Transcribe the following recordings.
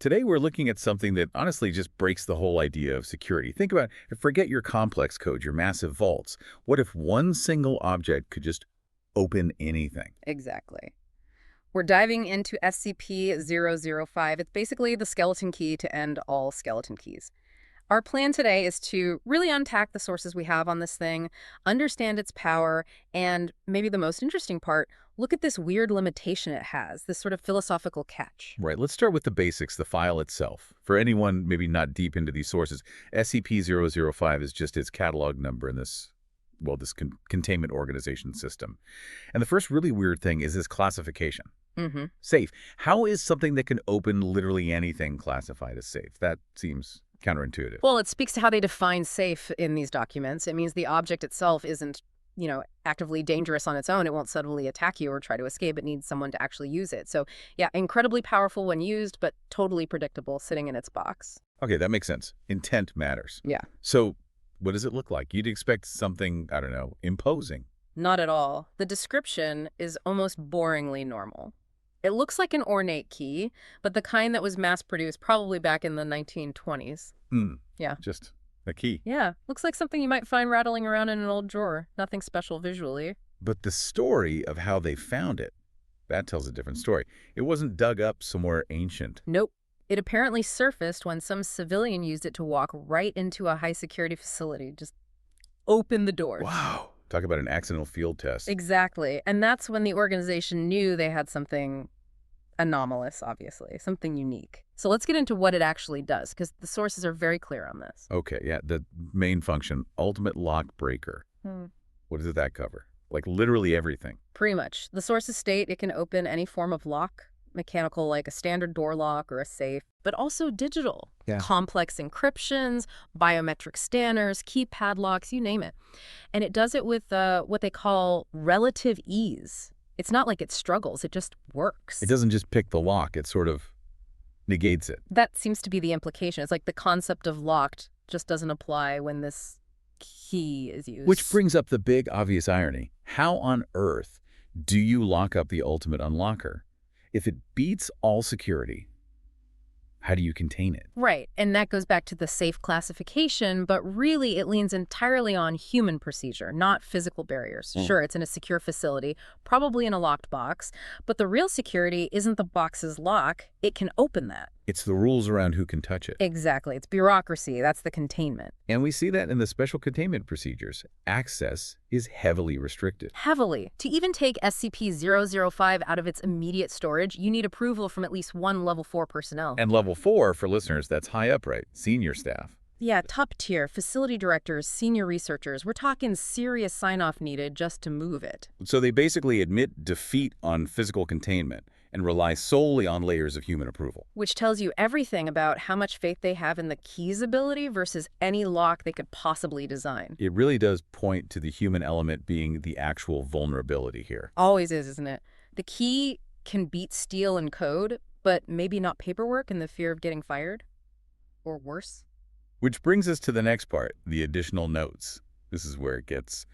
Today we're looking at something that honestly just breaks the whole idea of security. Think about it. Forget your complex code, your massive vaults. What if one single object could just open anything? Exactly. We're diving into SCP-005. It's basically the skeleton key to end all skeleton keys. Our plan today is to really unpack the sources we have on this thing, understand its power, and maybe the most interesting part, look at this weird limitation it has, this sort of philosophical catch. Right, let's start with the basics, the file itself. For anyone maybe not deep into these sources, SCP-005 is just its catalog number in this, well, this containment organization system. And the first really weird thing is this classification. Safe. How is something that can open literally anything classified as safe? That seems counterintuitive. Well, it speaks to how they define safe in these documents. It means the object itself isn't, actively dangerous on its own. It won't suddenly attack you or try to escape. It needs someone to actually use it. So, yeah, incredibly powerful when used, but totally predictable sitting in its box. Okay, that makes sense. Intent matters. Yeah. So what does it look like? You'd expect something, I don't know, imposing. Not at all. The description is almost boringly normal. It looks like an ornate key, but the kind that was mass-produced probably back in the 1920s. Yeah. Just a key. Yeah. Looks like something you might find rattling around in an old drawer. Nothing special visually. But the story of how they found it, that tells a different story. It wasn't dug up somewhere ancient. Nope. It apparently surfaced when some civilian used it to walk right into a high-security facility. Just open the doors. Wow. Talk about an accidental field test. Exactly. And that's when the organization knew they had something anomalous, obviously, something unique. So let's get into what it actually does, because the sources are very clear on this. Okay, yeah, the main function, ultimate lock breaker. What does that cover? Like literally everything. Pretty much. The sources state it can open any form of lock, mechanical like a standard door lock or a safe, but also digital. Yeah. Complex encryptions, biometric scanners, keypad locks, you name it. And it does it with what they call relative ease. It's not like it struggles, it just works. It doesn't just pick the lock, it sort of negates it. That seems to be the implication. It's like the concept of locked just doesn't apply when this key is used. Which brings up the big obvious irony. How on earth do you lock up the ultimate unlocker? If it beats all security, how do you contain it? Right, and that goes back to the safe classification, but really it leans entirely on human procedure, not physical barriers. Sure, it's in a secure facility, probably in a locked box, but the real security isn't the box's lock. It can open that. It's the rules around who can touch it. Exactly. It's bureaucracy. That's the containment. And we see that in the special containment procedures. Access is heavily restricted. Heavily. To even take SCP-005 out of its immediate storage, you need approval from at least one Level 4 personnel. And Level 4, for listeners, that's high up, right? Senior staff. Yeah, top tier, facility directors, senior researchers. We're talking serious sign-off needed just to move it. So they basically admit defeat on physical containment and rely solely on layers of human approval. Which tells you everything about how much faith they have in the key's ability versus any lock they could possibly design. It really does point to the human element being the actual vulnerability here. Always is, isn't it? The key can beat steel and code, but maybe not paperwork and the fear of getting fired? Or worse? Which brings us to the next part, the additional notes. This is where it gets,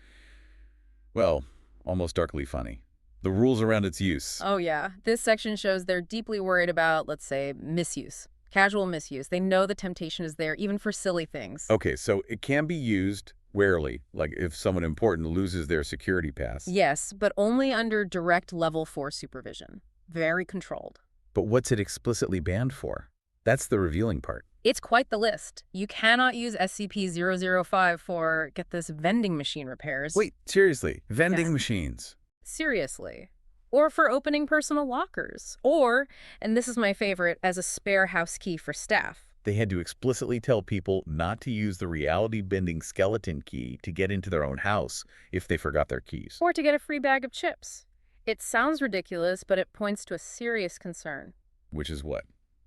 well, almost darkly funny. The rules around its use. Oh, yeah. This section shows they're deeply worried about, let's say, misuse. Casual misuse. They know the temptation is there, even for silly things. Okay, so it can be used rarely, like if someone important loses their security pass. Yes, but only under direct Level 4 supervision. Very controlled. But what's it explicitly banned for? That's the revealing part. It's quite the list. You cannot use SCP-005 for, get this, vending machine repairs. Wait, seriously, vending machines? Seriously. Or for opening personal lockers. Or, and this is my favorite, as a spare house key for staff. They had to explicitly tell people not to use the reality-bending skeleton key to get into their own house if they forgot their keys. Or to get a free bag of chips. It sounds ridiculous, but it points to a serious concern. Which is what?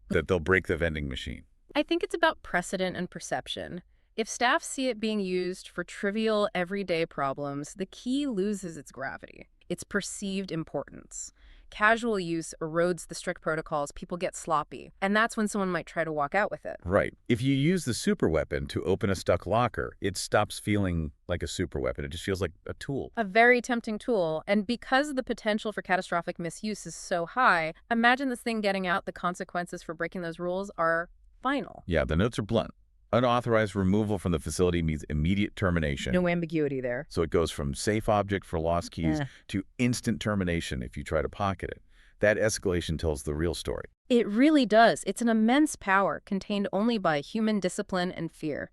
That they'll break the vending machine. I think it's about precedent and perception. If staff see it being used for trivial, everyday problems, the key loses its gravity, its perceived importance. Casual use erodes the strict protocols, people get sloppy, and that's when someone might try to walk out with it. Right. If you use the superweapon to open a stuck locker, it stops feeling like a superweapon. It just feels like a tool. A very tempting tool, and because the potential for catastrophic misuse is so high, imagine this thing getting out, the consequences for breaking those rules are final. Yeah, the notes are blunt. Unauthorized removal from the facility means immediate termination. No ambiguity there. So it goes from safe object for lost keys to instant termination if you try to pocket it. That escalation tells the real story. It really does. It's an immense power contained only by human discipline and fear.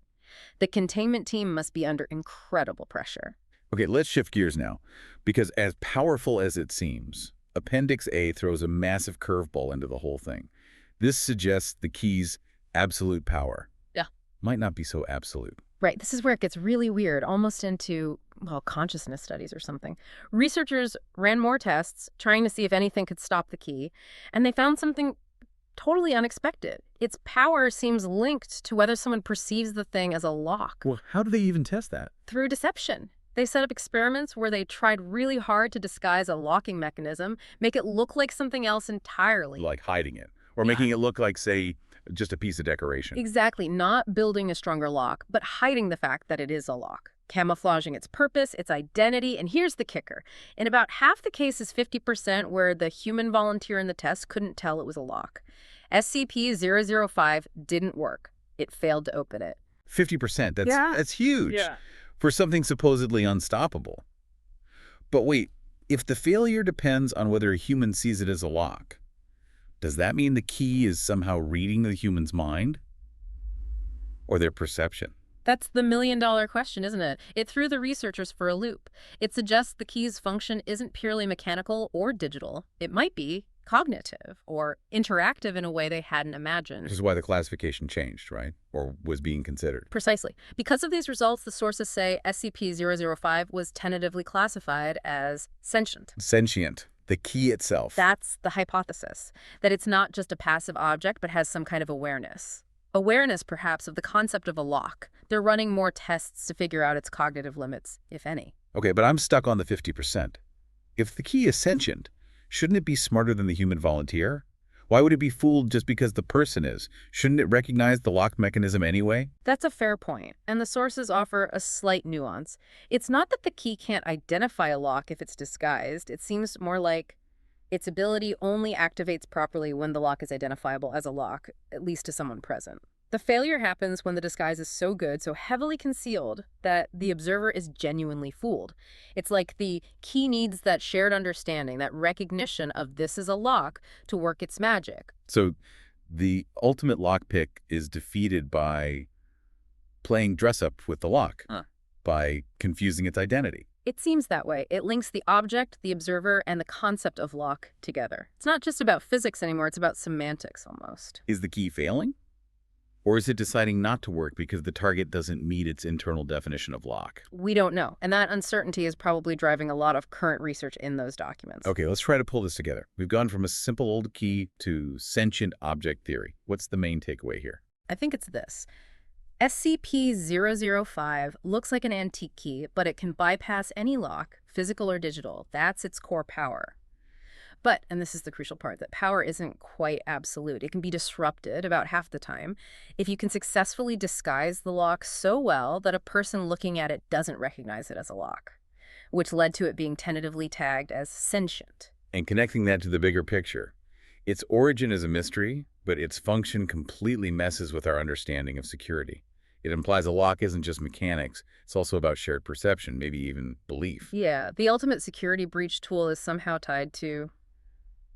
The containment team must be under incredible pressure. Okay, let's shift gears now, because as powerful as it seems, Appendix A throws a massive curveball into the whole thing. This suggests the key's absolute power might not be so absolute. Right, this is where it gets really weird, almost into, well, consciousness studies or something. Researchers ran more tests, trying to see if anything could stop the key, and they found something totally unexpected. Its power seems linked to whether someone perceives the thing as a lock. Well, how do they even test that? Through deception. They set up experiments where they tried really hard to disguise a locking mechanism, make it look like something else entirely. Like hiding it, or making it look like, say, just a piece of decoration. Exactly, not building a stronger lock, but hiding the fact that it is a lock. Camouflaging its purpose, its identity, and here's the kicker. In about half the cases, 50%, where the human volunteer in the test couldn't tell it was a lock. SCP-005 didn't work. It failed to open it. 50%, that's huge for something supposedly unstoppable. But wait, if the failure depends on whether a human sees it as a lock, does that mean the key is somehow reading the human's mind? Or their perception? That's the million-dollar question, isn't it? It threw the researchers for a loop. It suggests the key's function isn't purely mechanical or digital. It might be cognitive or interactive in a way they hadn't imagined. Which is why the classification changed, right? Or was being considered. Precisely. Because of these results, the sources say SCP-005 was tentatively classified as sentient. Sentient. The key itself. That's the hypothesis, that it's not just a passive object, but has some kind of awareness. Awareness, perhaps, of the concept of a lock. They're running more tests to figure out its cognitive limits, if any. Okay, but I'm stuck on the 50%. If the key is sentient, shouldn't it be smarter than the human volunteer? Why would it be fooled just because the person is? Shouldn't it recognize the lock mechanism anyway? That's a fair point, and the sources offer a slight nuance. It's not that the key can't identify a lock if it's disguised. It seems more like its ability only activates properly when the lock is identifiable as a lock, at least to someone present. The failure happens when the disguise is so good, so heavily concealed, that the observer is genuinely fooled. It's like the key needs that shared understanding, that recognition of this is a lock to work its magic. So the ultimate lockpick is defeated by playing dress-up with the lock, by confusing its identity. It seems that way. It links the object, the observer, and the concept of lock together. It's not just about physics anymore, it's about semantics almost. Is the key failing? Or is it deciding not to work because the target doesn't meet its internal definition of lock? We don't know, and that uncertainty is probably driving a lot of current research in those documents. Okay, let's try to pull this together. We've gone from a simple old key to sentient object theory. What's the main takeaway here? I think it's this. SCP-005 looks like an antique key, but it can bypass any lock, physical or digital. That's its core power. But, and this is the crucial part, that power isn't quite absolute. It can be disrupted about half the time if you can successfully disguise the lock so well that a person looking at it doesn't recognize it as a lock, which led to it being tentatively tagged as sentient. And connecting that to the bigger picture, its origin is a mystery, but its function completely messes with our understanding of security. It implies a lock isn't just mechanics, it's also about shared perception, maybe even belief. Yeah, the ultimate security breach tool is somehow tied to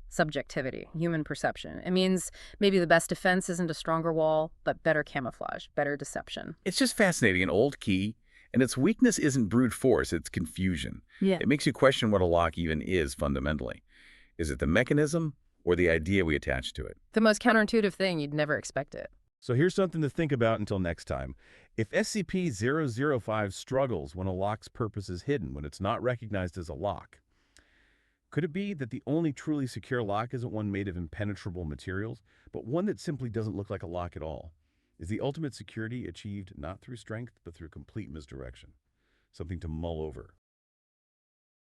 subjectivity, human perception. It means maybe the best defense isn't a stronger wall, but better camouflage, better deception. It's just fascinating, an old key, and its weakness isn't brute force, it's confusion. Yeah. It makes you question what a lock even is fundamentally. Is it the mechanism or the idea we attach to it? The most counterintuitive thing, you'd never expect it. So here's something to think about until next time. If SCP-005 struggles when a lock's purpose is hidden, when it's not recognized as a lock, could it be that the only truly secure lock isn't one made of impenetrable materials, but one that simply doesn't look like a lock at all? Is the ultimate security achieved not through strength, but through complete misdirection? Something to mull over.